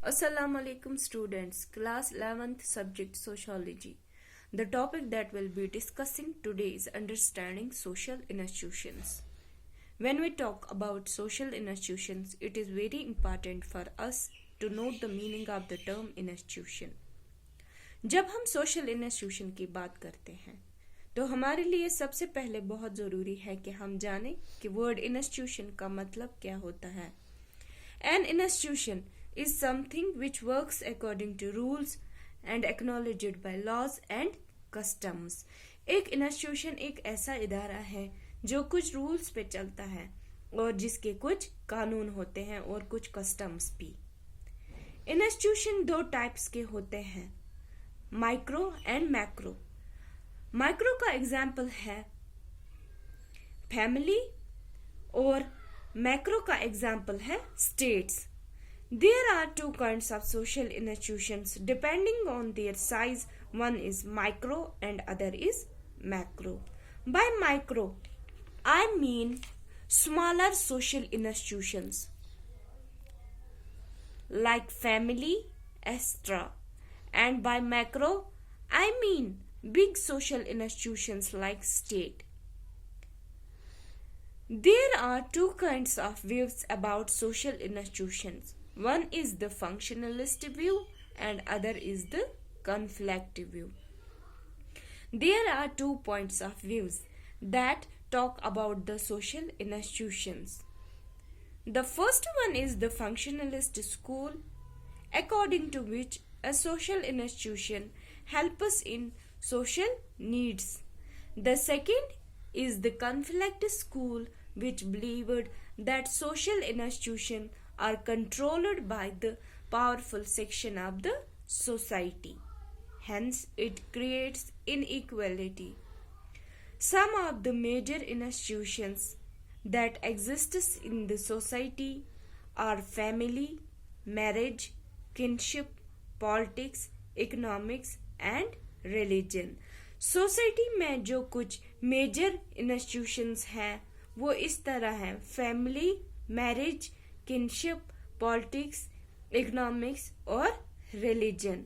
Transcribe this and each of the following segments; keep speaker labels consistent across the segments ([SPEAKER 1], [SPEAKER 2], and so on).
[SPEAKER 1] Assalamu alaikum students, class 11th subject sociology. The topic that we'll be discussing today is understanding social institutions. When we talk about social institutions, it is very important for us to note the meaning of the term institution. जब हम social institution की बात करते हैं तो हमारे लिए सबसे पहले बहुत ज़रूरी है कि हम जानें कि वर्ड इंस्टीट्यूशन का मतलब क्या होता है. An institution is something which works according to rules and acknowledged by laws and customs. एक इंस्टीट्यूशन एक ऐसा इदारा है जो कुछ रूल्स पे चलता है और जिसके कुछ कानून होते हैं और कुछ कस्टम्स भी. इंस्टीट्यूशन दो टाइप्स के होते हैं, माइक्रो एंड मैक्रो. माइक्रो का एग्जाम्पल है फैमिली और मैक्रो का एग्जाम्पल है states. There are two kinds of social institutions depending on their size. One is micro and other is macro. By micro, I mean smaller social institutions like family, etc. And by macro, I mean big social institutions like state. There are two kinds of views about social institutions. One is the functionalist view and other is the conflict view. There are 2 points of views that talk about the social institutions. The first one is the functionalist school, according to which a social institution helps us in social needs. The second is the conflict school, which believed that social institutions are controlled by the powerful section of the society. Hence, it creates inequality. Some of the major institutions that exist in the society are family, marriage, kinship, politics, economics and religion. Society में जो कुछ major institutions हैं वो इस तरह हैं, family, marriage, kinship, politics, economics or religion.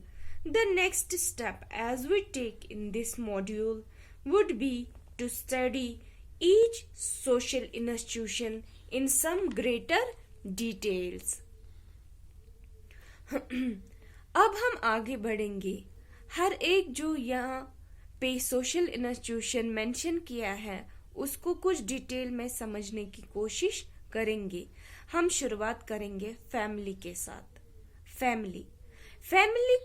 [SPEAKER 1] The next step as we take in this module would be to study each social institution in some greater details. अब हम आगे बढ़ेंगे. हर एक जो यहाँ पे सोशल इंस्टीट्यूशन मेंशन किया है उसको कुछ डिटेल में समझने की कोशिश करेंगे. हम शुरुआत करेंगे फैमिली के साथ. फैमिली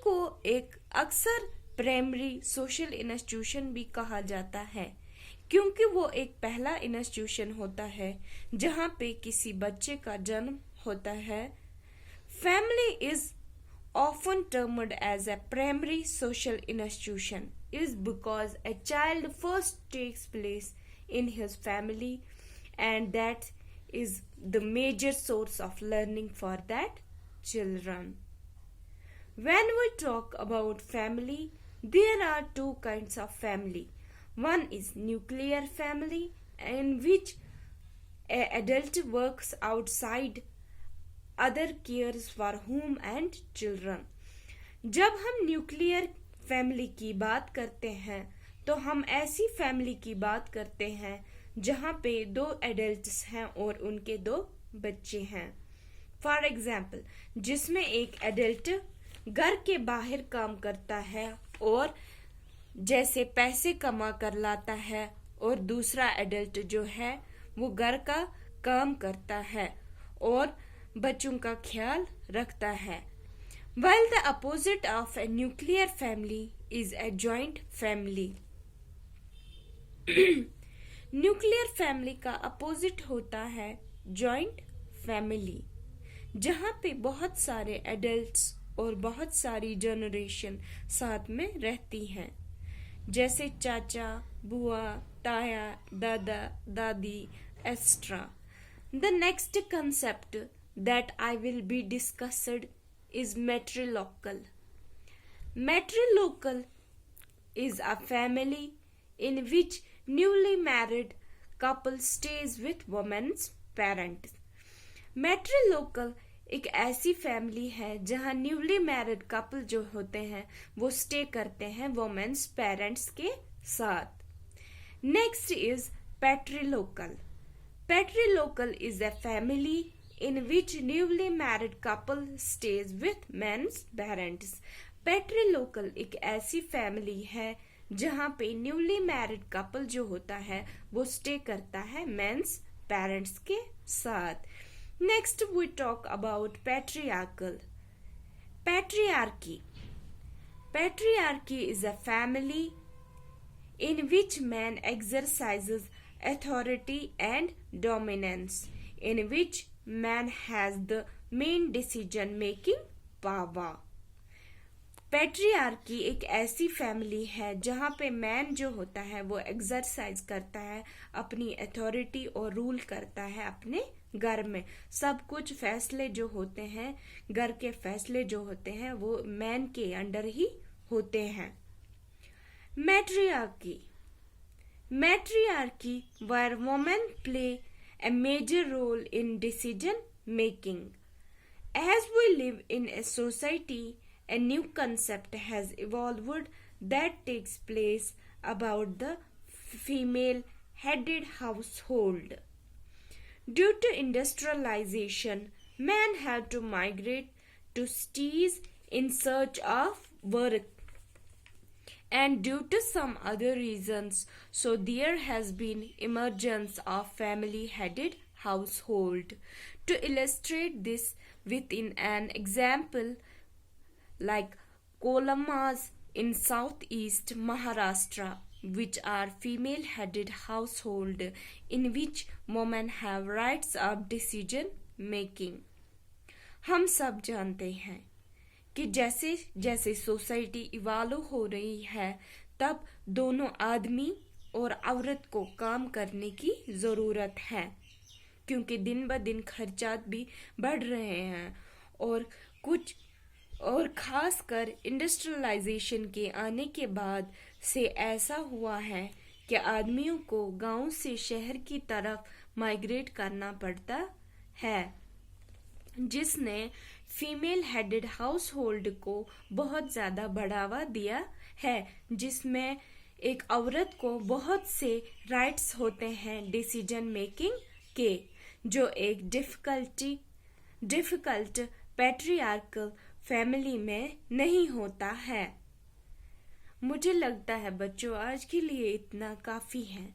[SPEAKER 1] को एक अक्सर प्राइमरी सोशल इंस्टीट्यूशन भी कहा जाता है क्योंकि वो एक पहला इंस्टीट्यूशन होता है जहाँ पे किसी बच्चे का जन्म होता है. Family is often termed as a primary social institution is because a child first takes place in his family and that is the major source of learning for that children. When we talk about family, there are two kinds of family. One is nuclear family in which an adult works outside, other cares for home and children. जब हम nuclear family की बात करते हैं तो हम ऐसी family की बात करते हैं जहाँ पे दो एडल्ट्स हैं और उनके दो बच्चे हैं. फॉर एग्जाम्पल, जिसमें एक एडल्ट घर के बाहर काम करता है और जैसे पैसे कमा कर लाता है और दूसरा एडल्ट जो है वो घर का काम करता है और बच्चों का ख्याल रखता है. While the opposite of a nuclear family is a joint family. Nuclear family का अपोजिट होता है जॉइंट फैमिली, जहाँ पे बहुत सारे एडल्ट्स और बहुत सारी जनरेशन साथ में रहती हैं, जैसे चाचा, बुआ, ताया, दादा, दादी, extra. The next concept that I will be discussed is matrilocal. Matrilocal is a family in which newly married couple stays with woman's parents. Matrilocal एक ऐसी फैमिली है जहां न्यूली मैरिड कपल जो होते हैं वो स्टे करते हैं वुमेन्स पेरेंट्स के साथ। Next is patrilocal. Patrilocal is a family in which newly married couple stays with men's parents। Patrilocal एक ऐसी फैमिली है जहां पे न्यूली मैरिड कपल जो होता है वो स्टे करता है मेंस पेरेंट्स के साथ। Next we talk about patriarchal. Patriarchy. Patriarchy is a family in which man exercises authority and dominance, in which man has the main decision making power। Patriarchy एक ऐसी फैमिली है जहां पे man जो होता है वो एक्सरसाइज करता है अपनी अथॉरिटी और रूल करता है अपने घर में। सब कुछ फैसले जो होते हैं, घर के फैसले जो होते हैं वो मैन के अंडर ही होते हैं। मैट्रियार्की। Matriarchy, where women play a major role in decision making. As we live in a society, a new concept has evolved that takes place about the female-headed household. Due to industrialization, men have to migrate to cities in search of work, and due to some other reasons, so there has been emergence of family-headed household. To illustrate this within an example like Kolamas in southeast Maharashtra, which are female-headed household in which women have rights of decision making। हम सब जानते हैं कि जैसे जैसे society evolve हो रही है तब दोनों आदमी और औरत को काम करने की ज़रूरत है, क्योंकि दिन ब दिन खर्चात भी बढ़ रहे हैं और खासकर इंडस्ट्रियलाइजेशन के आने के बाद से ऐसा हुआ है कि आदमियों को गांव से शहर की तरफ माइग्रेट करना पड़ता है, जिसने फीमेल हेडेड हाउस होल्ड को बहुत ज़्यादा बढ़ावा दिया है, जिसमें एक औरत को बहुत से राइट्स होते हैं डिसीजन मेकिंग के, जो एक डिफिकल्ट पैट्रियार्कल फैमिली में नहीं होता है। मुझे लगता है बच्चों आज के लिए इतना काफ़ी है।